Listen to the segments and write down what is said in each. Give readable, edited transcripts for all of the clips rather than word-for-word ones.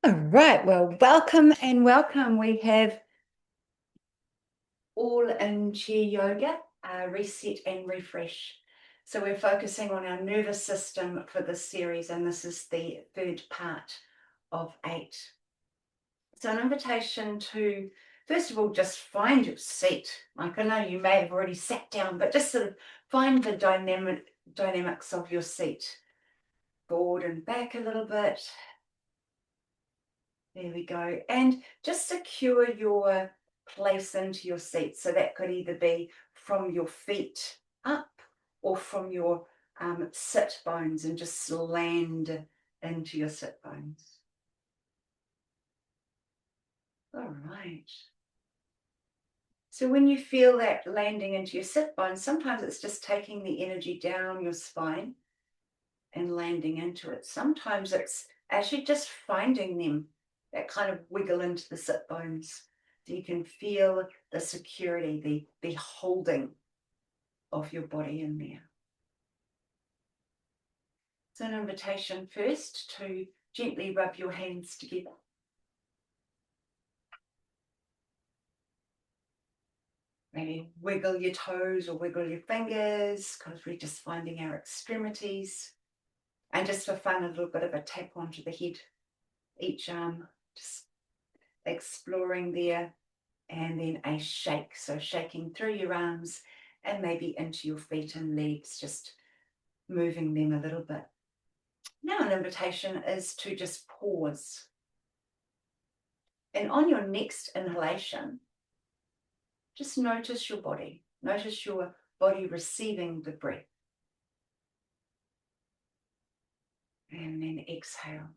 All right, well, welcome and welcome. We have all in chair yoga, reset and refresh. So we're focusing on our nervous system for this series, and this is the third part of 8. So an invitation to, first of all, just find your seat. Like I know you may have already sat down, but just sort of find the dynamics of your seat. Forward and back a little bit. There we go. And just secure your place into your seat. So that could either be from your feet up or from your sit bones, and just land into your sit bones. All right. So when you feel that landing into your sit bones, sometimes it's just taking the energy down your spine and landing into it. Sometimes it's actually just finding them, that kind of wiggle into the sit bones. So you can feel the security, the holding of your body in there. So an invitation first to gently rub your hands together. Maybe wiggle your toes or wiggle your fingers, because we're just finding our extremities. And just for fun, a little bit of a tap onto the head, each arm, just exploring there. And then a shake, so shaking through your arms and maybe into your feet and legs, just moving them a little bit. Now an invitation is to just pause. And on your next inhalation, just notice your body. Notice your body receiving the breath. And then exhale.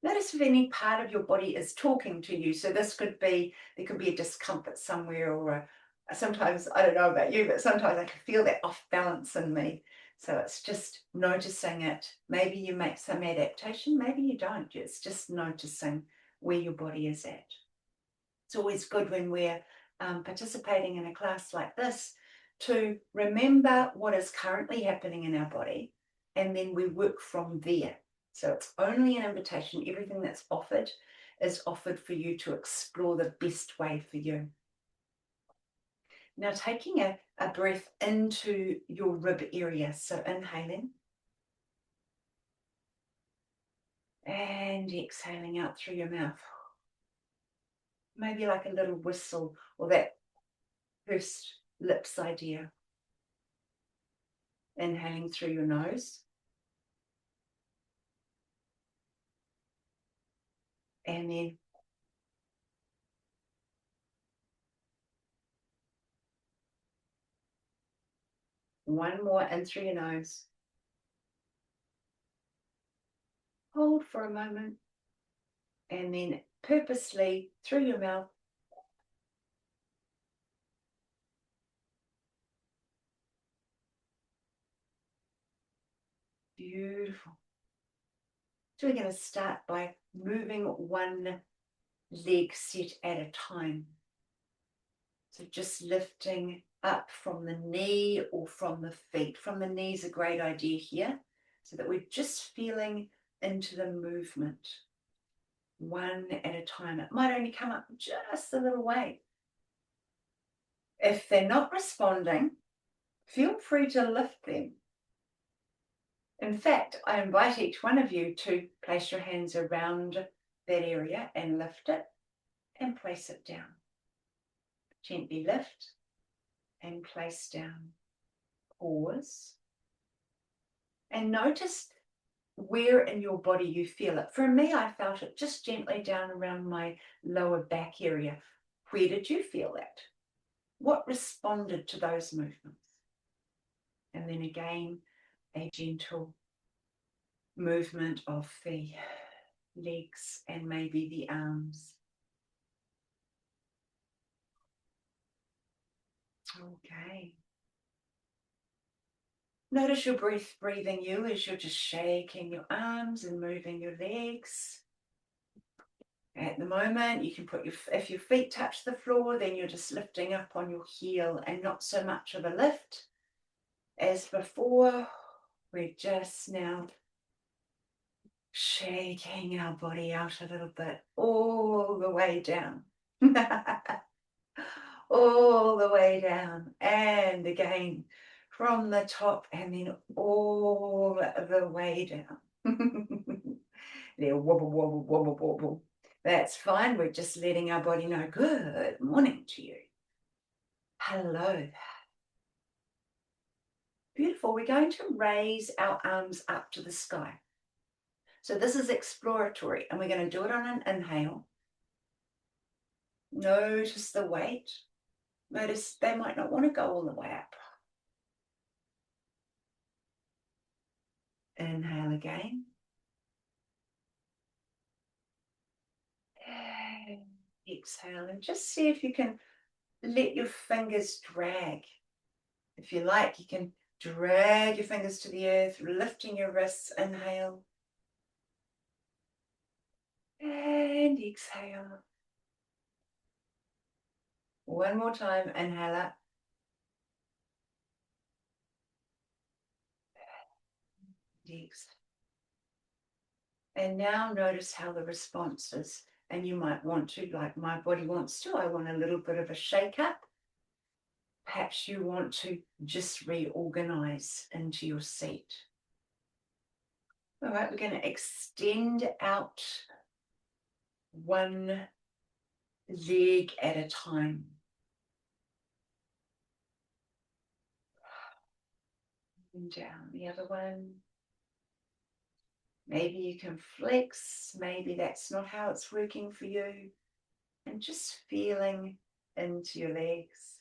Notice if any part of your body is talking to you. So this could be, there could be a discomfort somewhere, or sometimes, I don't know about you, but sometimes I can feel that off balance in me. So it's just noticing it. Maybe you make some adaptation, maybe you don't. It's just noticing where your body is at. It's always good when we're participating in a class like this to remember what is currently happening in our body, and then we work from there. So it's only an invitation. Everything that's offered is offered for you to explore the best way for you. Now taking a breath into your rib area. So inhaling and exhaling out through your mouth. Maybe like a little whistle, or that pursed lips idea. Inhaling through your nose. And then one more in through your nose. Hold for a moment. And then purposely through your mouth. Beautiful. So we're going to start by moving one leg set at a time. So just lifting up from the knee or from the feet. From the knee is a great idea here, so that we're just feeling into the movement. One at a time. It might only come up just a little way. If they're not responding, feel free to lift them. In fact, I invite each one of you to place your hands around that area and lift it and place it down. Gently lift and place down. Pause. And notice where in your body you feel it. For me, I felt it just gently down around my lower back area. Where did you feel that? What responded to those movements? And then again, a gentle movement of the legs and maybe the arms. Okay. Notice your breath breathing you as you're just shaking your arms and moving your legs. At the moment, you can put if your feet touch the floor, then you're just lifting up on your heel and not so much of a lift as before. We're just now shaking our body out a little bit, all the way down. All the way down, and again from the top, and then all the way down. There, wobble, wobble, wobble, wobble. That's fine. We're just letting our body know, good morning to you. Hello. Beautiful. We're going to raise our arms up to the sky. So this is exploratory, and we're going to do it on an inhale. Notice the weight. Notice they might not want to go all the way up. Inhale again. And exhale, and just see if you can let your fingers drag. If you like, you can drag your fingers to the earth, lifting your wrists. Inhale. And exhale. One more time. Inhale up. Exhale. And now notice how the response is. And you might want to, like my body wants to, I want a little bit of a shake up. Perhaps you want to just reorganize into your seat. All right, we're going to extend out one leg at a time. And down the other one. Maybe you can flex, maybe that's not how it's working for you. And just feeling into your legs.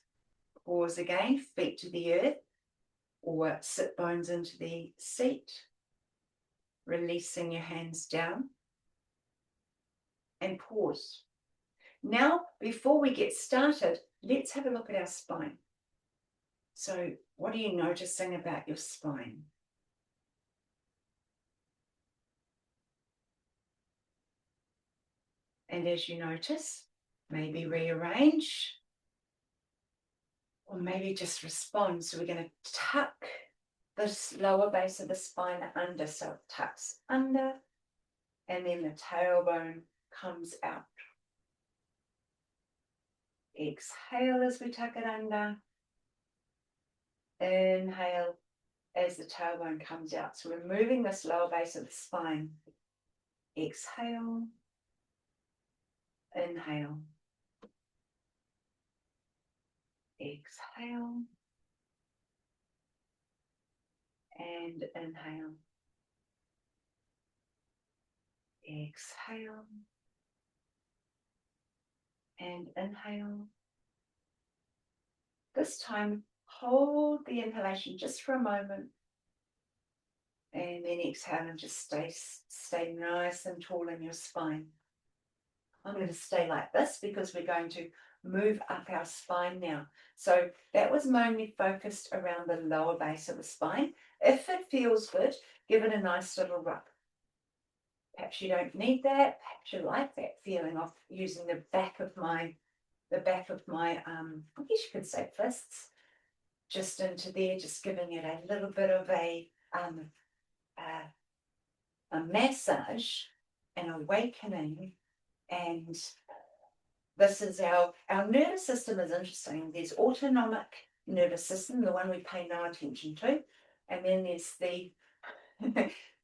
Pause again, feet to the earth, or sit bones into the seat. Releasing your hands down. And pause. Now, before we get started, let's have a look at our spine. So, what are you noticing about your spine? And as you notice, maybe rearrange, or maybe just respond. So we're going to tuck this lower base of the spine under, so it tucks under, and then the tailbone comes out. Exhale as we tuck it under. Inhale as the tailbone comes out. So we're moving this lower base of the spine. Exhale. Inhale. Exhale. And inhale. Exhale. And inhale. This time, hold the inhalation just for a moment. And then exhale and just stay nice and tall in your spine. I'm going to stay like this because we're going to move up our spine now. So that was mainly focused around the lower base of the spine. If it feels good, give it a nice little rub. Perhaps you don't need that. Perhaps you like that feeling of using the back of my, I guess you could say fists, just into there, just giving it a little bit of a massage, an awakening. And this is our nervous system is interesting. There's autonomic nervous system, the one we pay no attention to. And then there's the,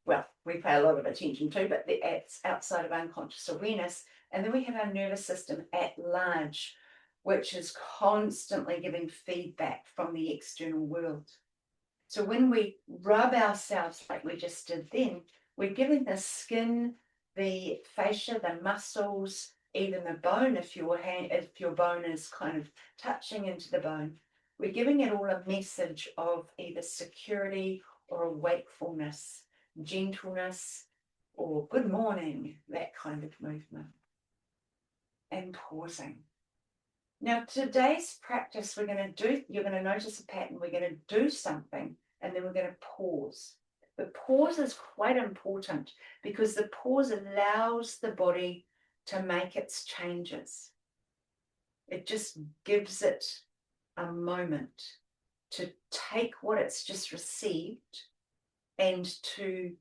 well, we pay a lot of attention to, but it's outside of unconscious awareness. And then we have our nervous system at large, which is constantly giving feedback from the external world. So when we rub ourselves like we just did then, we're giving the skin, the fascia, the muscles, even the bone, if your bone is kind of touching into the bone, we're giving it all a message of either security or a wakefulness, gentleness, or good morning, that kind of movement. And pausing. Now, today's practice, you're going to notice a pattern. We're going to do something, and then we're going to pause. The pause is quite important because the pause allows the body to make its changes. It just gives it a moment to take what it's just received and to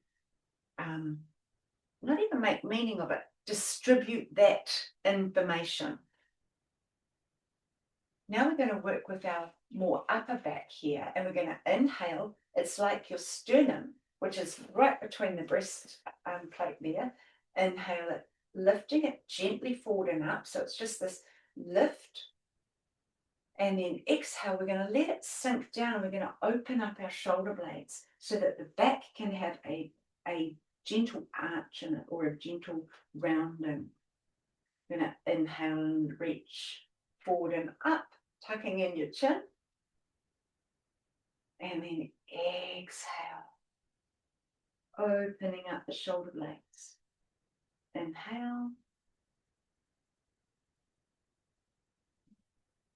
not even make meaning of it, distribute that information. Now we're going to work with our more upper back here, and we're going to inhale. It's like your sternum, which is right between the breast plate there. Inhale it, lifting it gently forward and up. So it's just this lift. And then exhale, we're going to let it sink down, and we're going to open up our shoulder blades so that the back can have a gentle arch in it, or a gentle rounding. We're going to inhale and reach forward and up, tucking in your chin. And then exhale, opening up the shoulder blades. Inhale.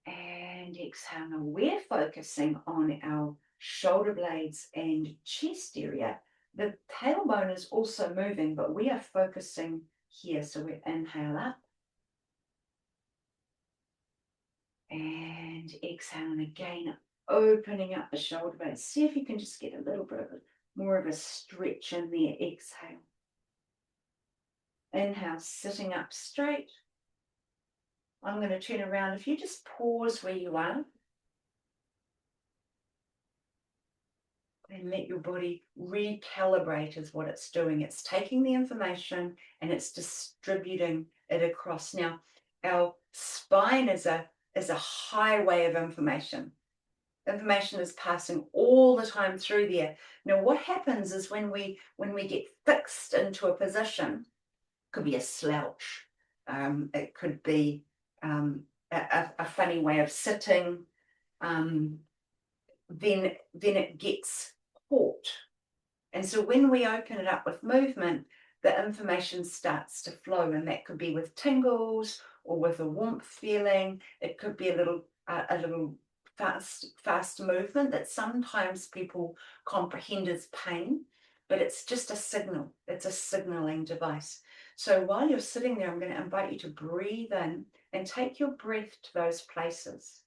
And exhale. Now we're focusing on our shoulder blades and chest area. The tailbone is also moving, but we are focusing here. So we inhale up. And exhale, and again, opening up the shoulder blades. See if you can just get a little bit of more of a stretch in there. Exhale. Inhale, sitting up straight. I'm going to turn around. If you just pause where you are and let your body recalibrate is what it's doing. It's taking the information and it's distributing it across. Now, our spine is a highway of information. Information is passing all the time through there. Now, what happens is when we get fixed into a position, could be a slouch, it could be a funny way of sitting, then it gets caught. And so when we open it up with movement, the information starts to flow, and that could be with tingles or with a warmth feeling. It could be a little fast movement that sometimes people comprehend as pain, but it's just a signal. It's a signaling device. So while you're sitting there, I'm going to invite you to breathe in and take your breath to those places.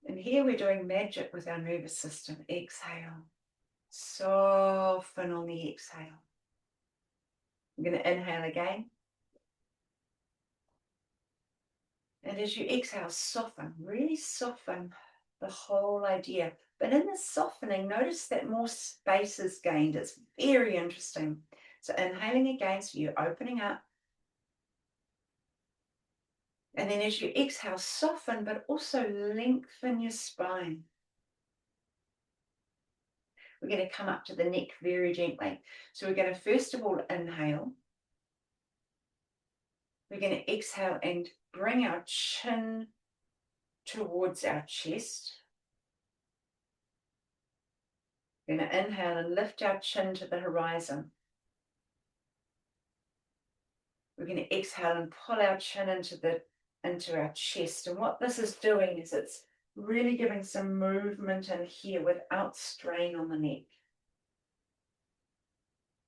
And here we're doing magic with our nervous system. Exhale. Soften on the exhale. I'm going to inhale again. And as you exhale, soften, really soften the whole idea. But in the softening, notice that more space is gained. It's very interesting. So inhaling again, so you're opening up. And then as you exhale, soften, but also lengthen your spine. We're going to come up to the neck very gently. So we're going to first of all inhale. We're going to exhale and bring our chin towards our chest. We're going to inhale and lift our chin to the horizon. We're going to exhale and pull our chin into our chest. And what this is doing is it's really giving some movement in here without strain on the neck.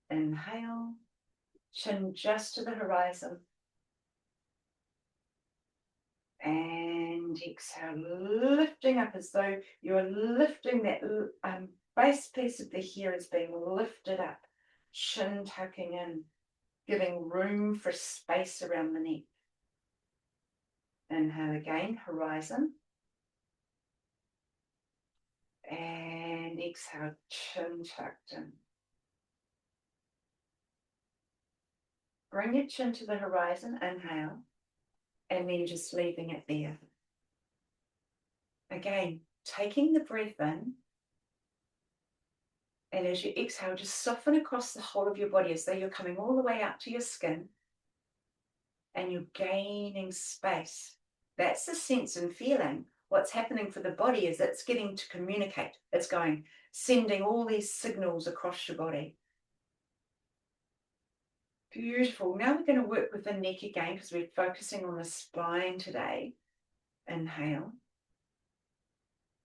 Inhale, chin just to the horizon. And exhale, lifting up as though you're lifting that base piece of the hair is being lifted up. Chin tucking in, giving room for space around the neck. Inhale again, horizon. And exhale, chin tucked in. Bring your chin to the horizon, inhale, and then just leaving it there. Again, taking the breath in, and as you exhale, just soften across the whole of your body as though you're coming all the way up to your skin, and you're gaining space. That's the sense and feeling. What's happening for the body is it's getting to communicate. It's going, sending all these signals across your body. Beautiful. Now we're going to work with the neck again because we're focusing on the spine today. Inhale.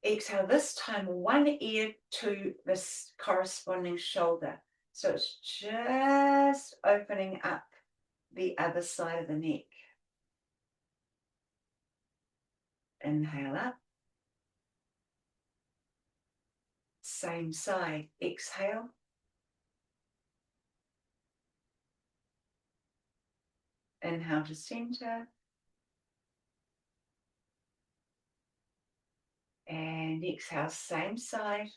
Exhale, this time one ear to this corresponding shoulder. So it's just opening up the other side of the neck. Inhale up. Same side. Exhale. Inhale to center. And exhale, same side.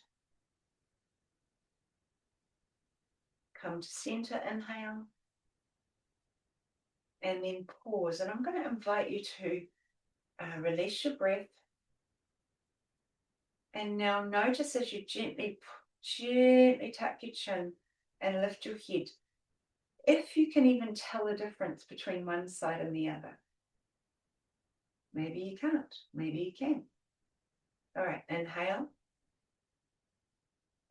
Come to center, inhale. And then pause. And I'm going to invite you to release your breath. And now notice as you gently tuck your chin and lift your head. If you can even tell the difference between one side and the other. Maybe you can't. Maybe you can. All right, inhale.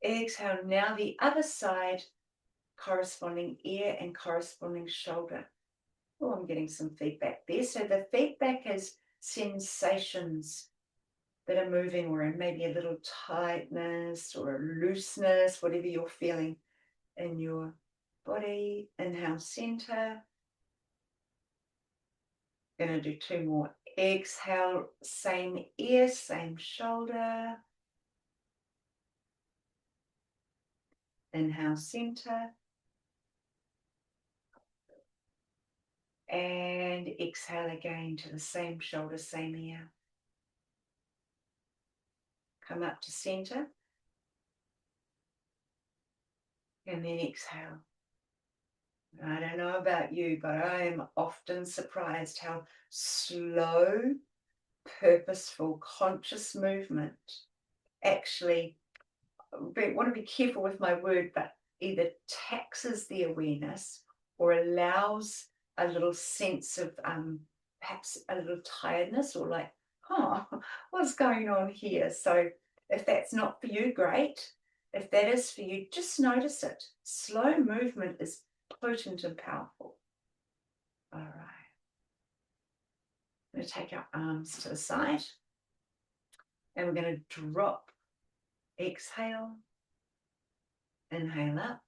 Exhale. Now the other side, corresponding ear and corresponding shoulder. Oh, I'm getting some feedback there. So the feedback is sensations that are moving, or maybe a little tightness or a looseness, whatever you're feeling in your body. Inhale, center. Going to do 2 more. Exhale, same ear, same shoulder. Inhale, center. And exhale again to the same shoulder, same ear. Come up to center. And then exhale. I don't know about you, but I am often surprised how slow, purposeful, conscious movement actually, I want to be careful with my word, but either taxes the awareness or allows a little sense of perhaps a little tiredness, or like, what's going on here? So if that's not for you, great. If that is for you, just notice it. Slow movement is potent and powerful. All right. I'm going to take our arms to the side, and we're going to drop. Exhale, inhale up,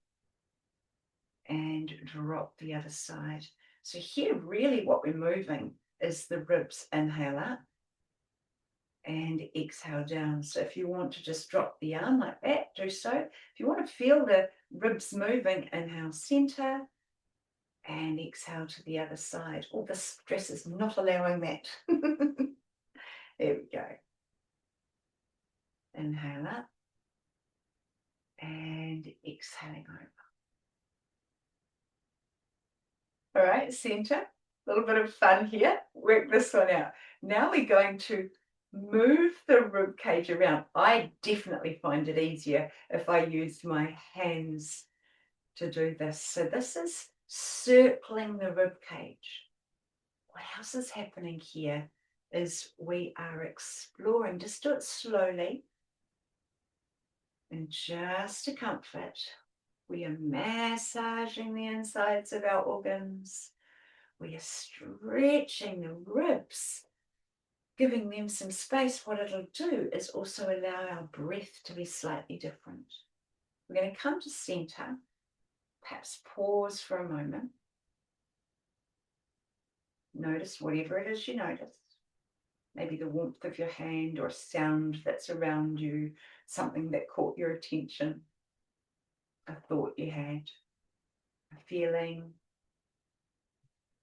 and drop the other side. So here really what we're moving is the ribs. Inhale up and exhale down. So if you want to just drop the arm like that, do so. If you want to feel the ribs moving, inhale center and exhale to the other side. Oh, the stress is not allowing that. There we go. Inhale up and exhaling over. All right, center. A little bit of fun here. Work this one out. Now we're going to move the rib cage around. I definitely find it easier if I use my hands to do this. So this is circling the rib cage. What else is happening here is we are exploring. Just do it slowly and just to comfort. We are massaging the insides of our organs. We are stretching the ribs, giving them some space. What it'll do is also allow our breath to be slightly different. We're going to come to center, perhaps pause for a moment. Notice whatever it is you notice. Maybe the warmth of your hand or a sound that's around you, something that caught your attention, a thought you had, a feeling.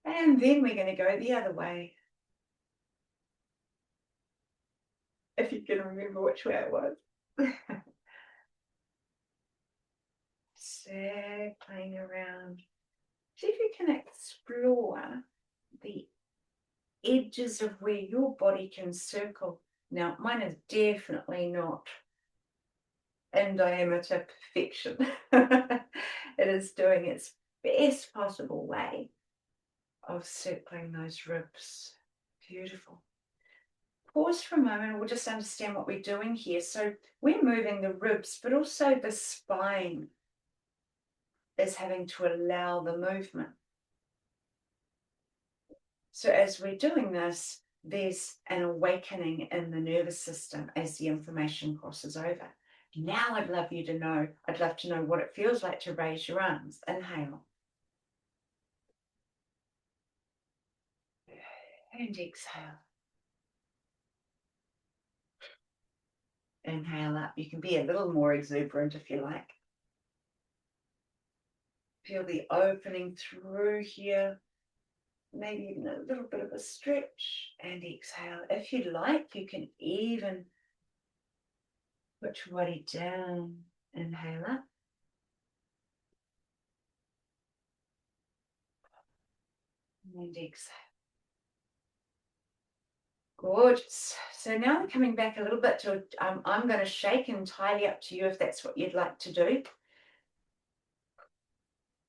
And then we're going to go the other way. If you can remember which way it was. Circling around. See if you can explore the edges of where your body can circle. Now, mine is definitely not in diameter perfection. It is doing its best possible way of circling those ribs. Beautiful. Pause for a moment and we'll just understand what we're doing here. So we're moving the ribs, but also the spine is having to allow the movement. So as we're doing this, there's an awakening in the nervous system as the information crosses over. Now I'd love to know what it feels like to raise your arms. Inhale. And exhale. Inhale up. You can be a little more exuberant if you like. Feel the opening through here. maybe even a little bit of a stretch, and exhale. If you like, you can even put your body down. Inhale up. And exhale. Gorgeous. So now we're coming back a little bit to, I'm going to shake, entirely up to you if that's what you'd like to do.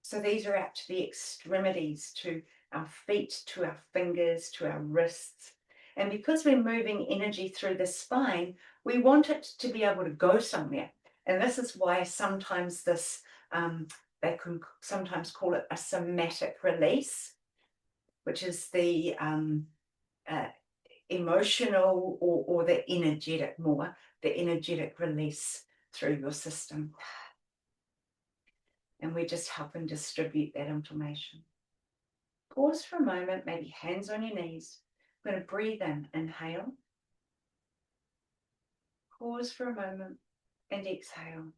So these are out to the extremities, to our feet, to our fingers, to our wrists. And because we're moving energy through the spine, we want it to be able to go somewhere. And this is why sometimes this, they can sometimes call it a somatic release, which is the emotional or the energetic more, the energetic release through your system. And we just help and distribute that information. Pause for a moment, maybe hands on your knees. I'm going to breathe in, inhale. Pause for a moment and exhale.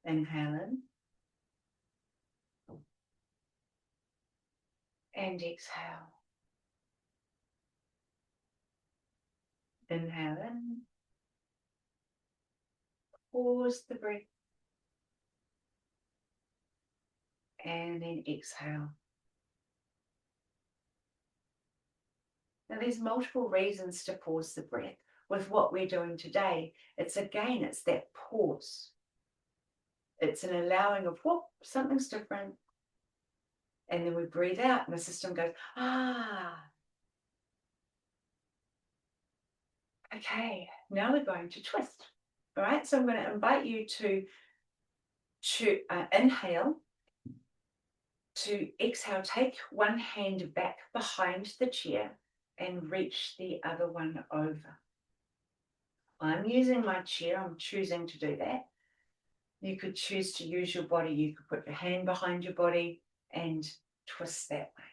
Inhale in and exhale. Inhale in. Pause the breath. And then exhale. Now there's multiple reasons to pause the breath. With what we're doing today, it's that pause. It's an allowing of, whoop, something's different. And then we breathe out and the system goes, okay, now we're going to twist. All right, so I'm going to invite you to inhale, to exhale, take one hand back behind the chair and reach the other one over. I'm using my chair, I'm choosing to do that. You could choose to use your body, you could put your hand behind your body and twist that way.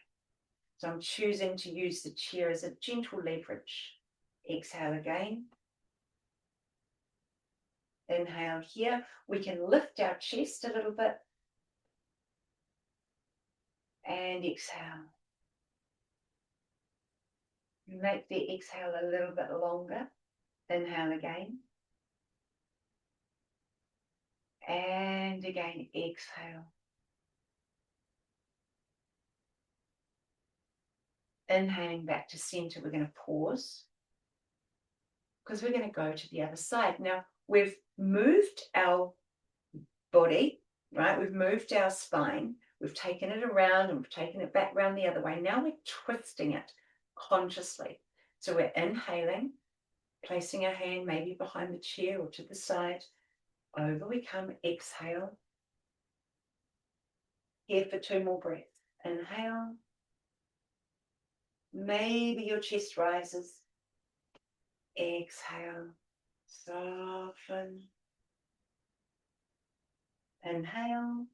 So I'm choosing to use the chair as a gentle leverage. Exhale again. Inhale here. We can lift our chest a little bit. And exhale. Make the exhale a little bit longer. Inhale again. And again, exhale. Inhaling back to center, we're going to pause because we're going to go to the other side. Now, we've moved our body, right? We've moved our spine. We've taken it around and we've taken it back around the other way. Now we're twisting it consciously. So we're inhaling, placing our hand maybe behind the chair or to the side. Over we come, exhale. Here for 2 more breaths. Inhale. Maybe your chest rises. Exhale. Soften. Inhale.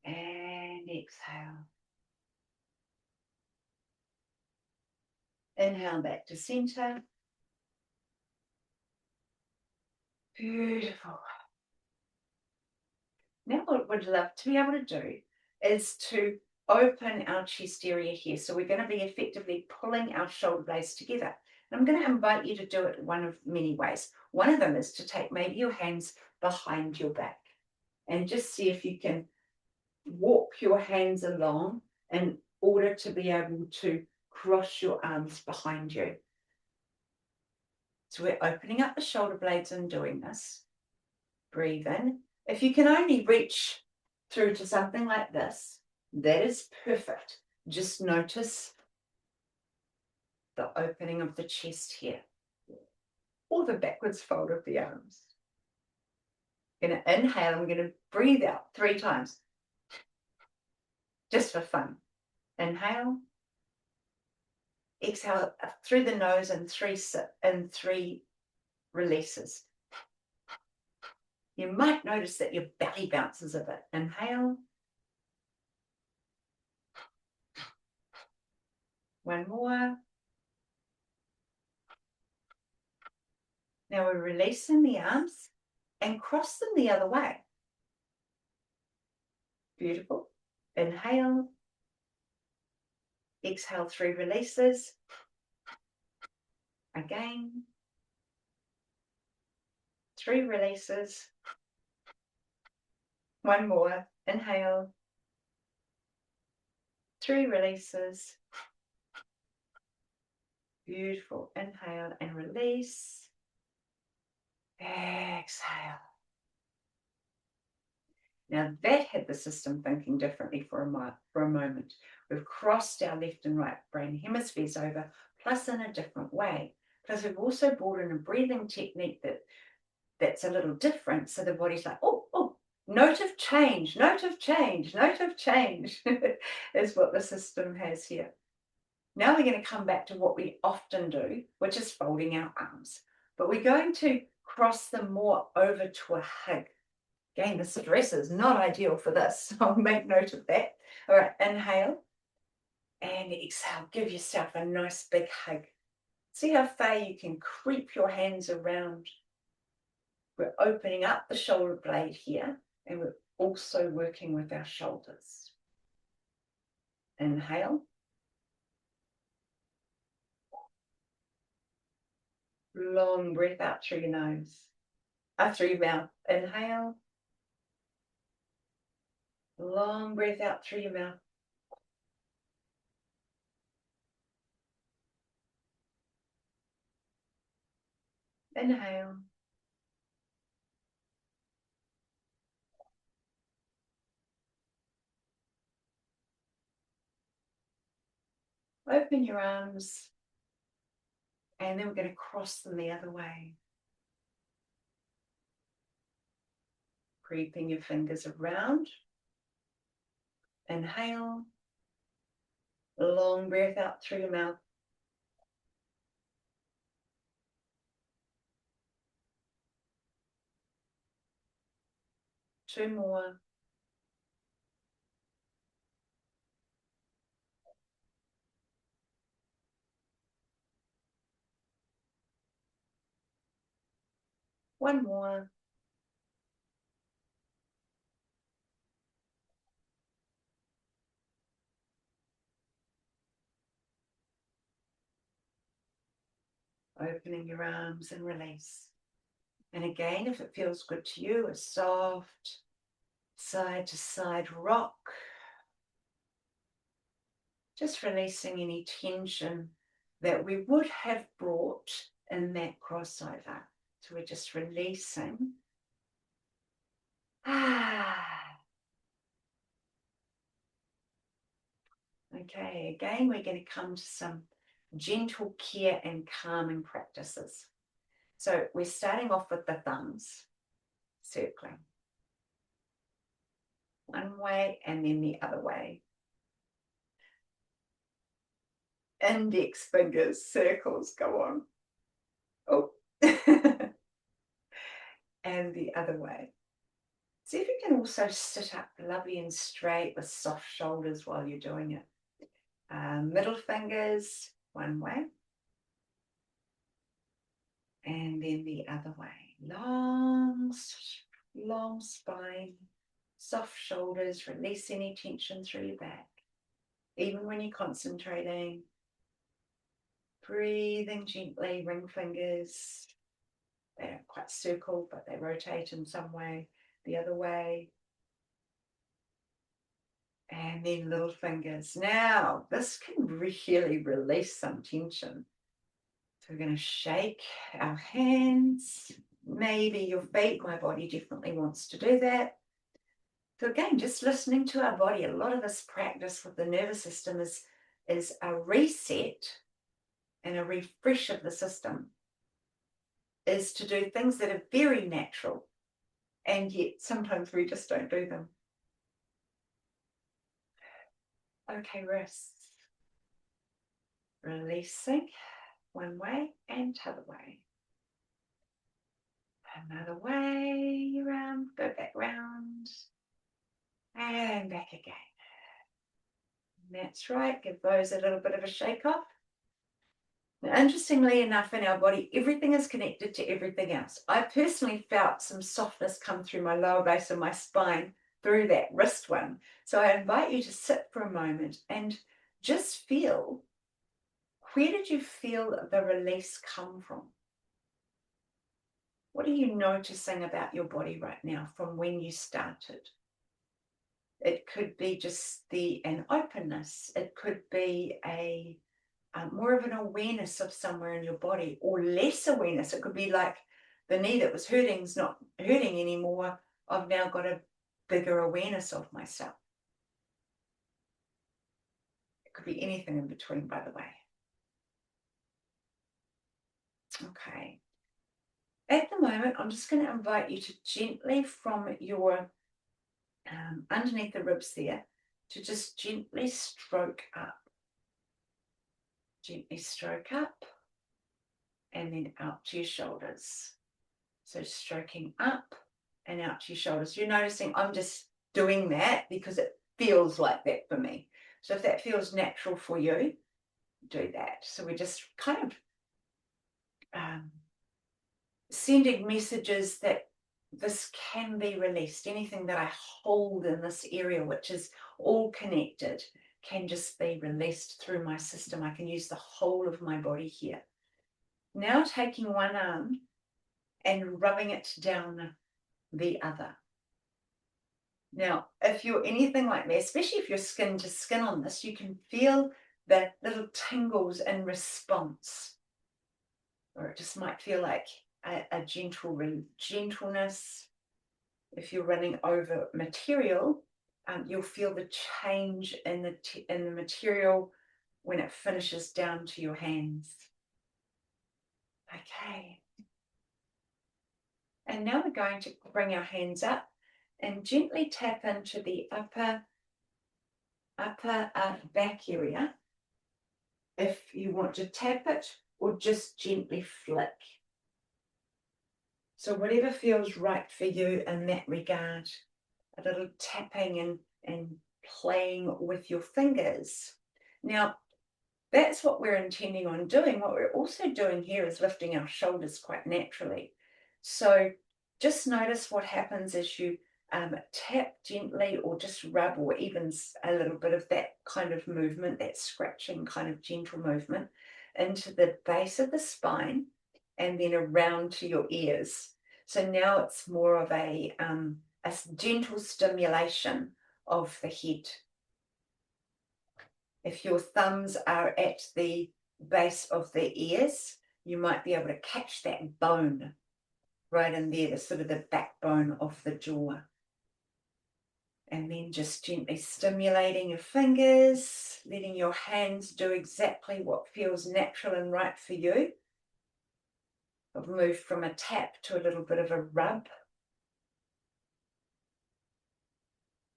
And exhale. Inhale back to center. Beautiful. Now what we'd love to be able to do is to open our chest area here. So we're going to be effectively pulling our shoulder blades together. And I'm going to invite you to do it one of many ways. One of them is to take maybe your hands behind your back and just see if you can walk your hands along in order to be able to cross your arms behind you. So we're opening up the shoulder blades and doing this. Breathe in. If you can only reach through to something like this, that is perfect. Just notice the opening of the chest here, or the backwards fold of the arms. I'm going to inhale, I'm going to breathe out 3 times, just for fun. Inhale, exhale through the nose and 3 releases. You might notice that your belly bounces a bit. Inhale. One more. Now we're releasing the arms and cross them the other way. Beautiful. Inhale. Exhale, 3 releases. Again. 3 releases. One more. Inhale. 3 releases. Beautiful. Inhale and release. Exhale. Now that had the system thinking differently for a moment. We've crossed our left and right brain hemispheres over, plus in a different way. Plus we've also brought in a breathing technique that's a little different. So the body's like, oh, note of change, note of change, note of change is what the system has here. Now we're going to come back to what we often do, which is folding our arms. But we're going to cross them more over to a hug. Again, the stress is not ideal for this. So I'll make note of that. All right, inhale and exhale. Give yourself a nice big hug. See how far you can creep your hands around. We're opening up the shoulder blade here, and we're also working with our shoulders. Inhale. Long breath out through your nose. Through your mouth. Inhale. Long breath out through your mouth. Inhale. Open your arms. And then we're going to cross them the other way. Creeping your fingers around. Inhale. Long breath out through your mouth. Two more. One more. Opening your arms and release. And again, if it feels good to you, a soft side to side rock. Just releasing any tension that we would have brought in that crossover. So we're just releasing. Okay, again, we're going to come to some gentle care and calming practices. So we're starting off with the thumbs, circling. One way and then the other way. Index fingers, circles, go on. Oh. And the other way. See if you can also sit up lovely and straight with soft shoulders while you're doing it. Middle fingers, one way. And then the other way. Long spine, soft shoulders, release any tension through your back. Even when you're concentrating, breathing gently, ring fingers. They don't quite circle, but they rotate in some way, the other way. And then little fingers. Now, this can really release some tension. So we're going to shake our hands, maybe your feet. My body definitely wants to do that. So again, just listening to our body. A lot of this practice with the nervous system is a reset and a refresh of the system, is to do things that are very natural, and yet sometimes we just don't do them. Okay, wrists. Releasing one way and t'other way. Another way around, go back round, and back again. And that's right, give those a little bit of a shake off. Now, interestingly enough, in our body, everything is connected to everything else. I personally felt some softness come through my lower base of my spine through that wrist one. So I invite you to sit for a moment and just feel, where did you feel the release come from? What are you noticing about your body right now from when you started? It could be just an openness. It could be a more of an awareness of somewhere in your body, or less awareness. It could be like the knee that was hurting is not hurting anymore. I've now got a bigger awareness of myself. It could be anything in between, by the way. Okay. At the moment, I'm just going to invite you to gently from your underneath the ribs there, to just gently stroke up. Gently stroke up and then out to your shoulders. So stroking up and out to your shoulders. You're noticing I'm just doing that because it feels like that for me. So if that feels natural for you, do that. So we're just kind of sending messages that this can be released. Anything that I hold in this area, which is all connected, can just be released through my system. I can use the whole of my body here. Now taking one arm and rubbing it down the other. Now, if you're anything like me, especially if you're skin to skin on this, you can feel the little tingles in response, or it just might feel like a gentleness. If you're running over material, you'll feel the change in the material when it finishes down to your hands. Okay. And now we're going to bring our hands up and gently tap into the upper back area. If you want to tap it or just gently flick. So whatever feels right for you in that regard, a little tapping and playing with your fingers. Now, that's what we're intending on doing. What we're also doing here is lifting our shoulders quite naturally. So just notice what happens as you tap gently or just rub, or even a little bit of that kind of movement, that scratching kind of gentle movement into the base of the spine and then around to your ears. So now it's more of a gentle stimulation of the head. If your thumbs are at the base of the ears, you might be able to catch that bone right in there, the sort of the backbone of the jaw. And then just gently stimulating your fingers, letting your hands do exactly what feels natural and right for you. I've moved from a tap to a little bit of a rub.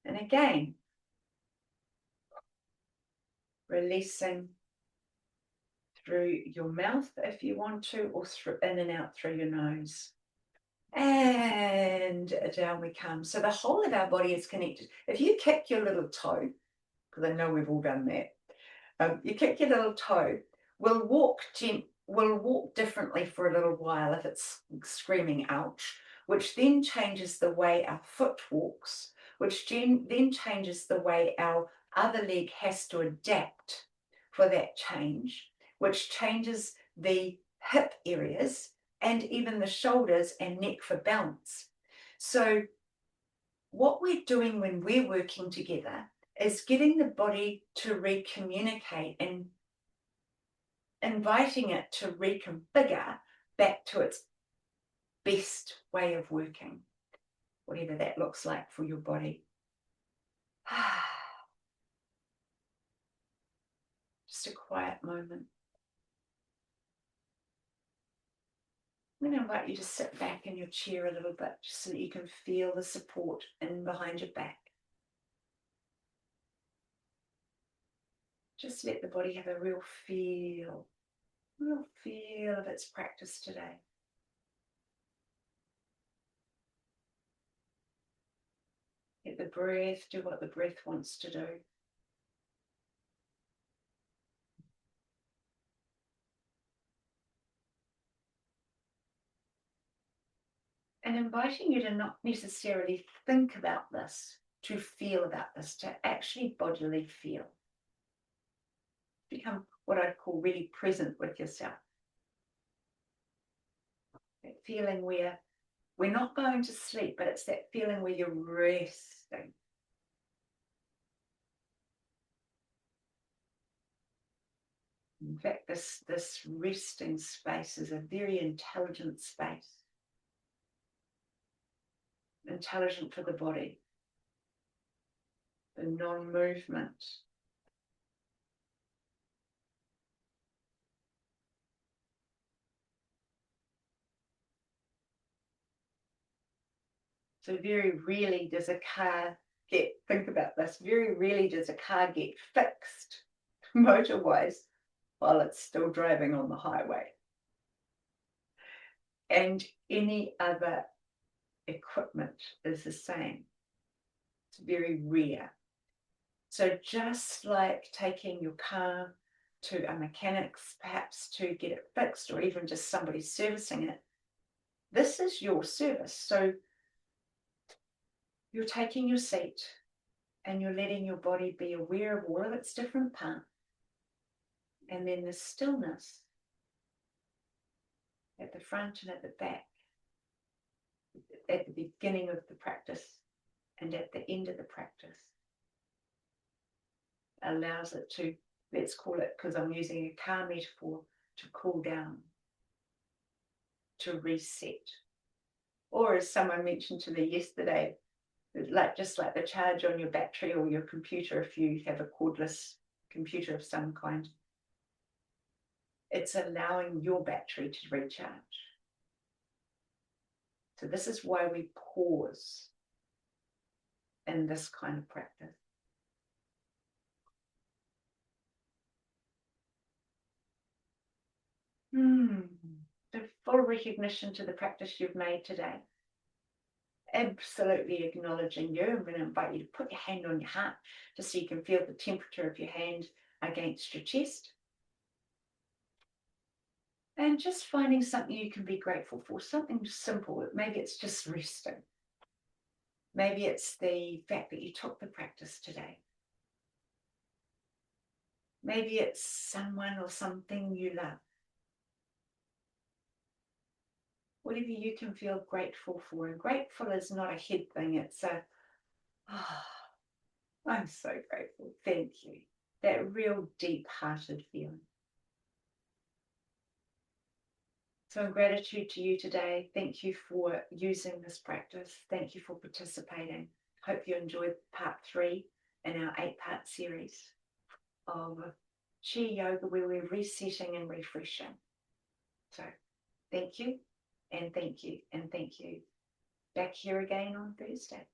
And again, releasing through your mouth if you want to, or through in and out through your nose. And down we come. So the whole of our body is connected. If you kick your little toe, because I know we've all done that, you kick your little toe, we'll walk differently for a little while if it's screaming ouch, which then changes the way our foot walks, which then changes the way our other leg has to adapt for that change, which changes the hip areas and even the shoulders and neck for balance. So what we're doing when we're working together is getting the body to recommunicate and inviting it to reconfigure back to its best way of working, whatever that looks like for your body. Just a quiet moment. I'm going to invite you to sit back in your chair a little bit, just so that you can feel the support in behind your back. Just let the body have a real feel of its practice today. Let the breath do what the breath wants to do. And inviting you to not necessarily think about this, to feel about this, to actually bodily feel. Become what I'd call really present with yourself. That feeling where we're not going to sleep, but it's that feeling where you're resting. In fact, this resting space is a very intelligent space. Intelligent for the body. The non-movement. So very rarely does a car think about this, very rarely does a car get fixed motor-wise while it's still driving on the highway. And any other equipment is the same. It's very rare. So just like taking your car to a mechanic's perhaps to get it fixed, or even just somebody servicing it, this is your service. So you're taking your seat and you're letting your body be aware of all of its different parts. And then the stillness at the front and at the back, at the beginning of the practice and at the end of the practice, allows it to, let's call it, because I'm using a car metaphor, to cool down, to reset. Or as someone mentioned to me yesterday, just like the charge on your battery or your computer, if you have a cordless computer of some kind, it's allowing your battery to recharge. So this is why we pause in this kind of practice. The full recognition to the practice you've made today. Absolutely acknowledging you. I'm going to invite you to put your hand on your heart just so you can feel the temperature of your hand against your chest. And just finding something you can be grateful for, something simple. Maybe it's just resting. Maybe it's the fact that you took the practice today. Maybe it's someone or something you love. Whatever you can feel grateful for. And grateful is not a head thing. It's a, I'm so grateful. Thank you. That real deep-hearted feeling. So in gratitude to you today, thank you for using this practice. Thank you for participating. Hope you enjoyed part 3 in our 8-part series of Chi Yoga, where we're resetting and refreshing. So thank you, and thank you, and thank you. Back here again on Thursday.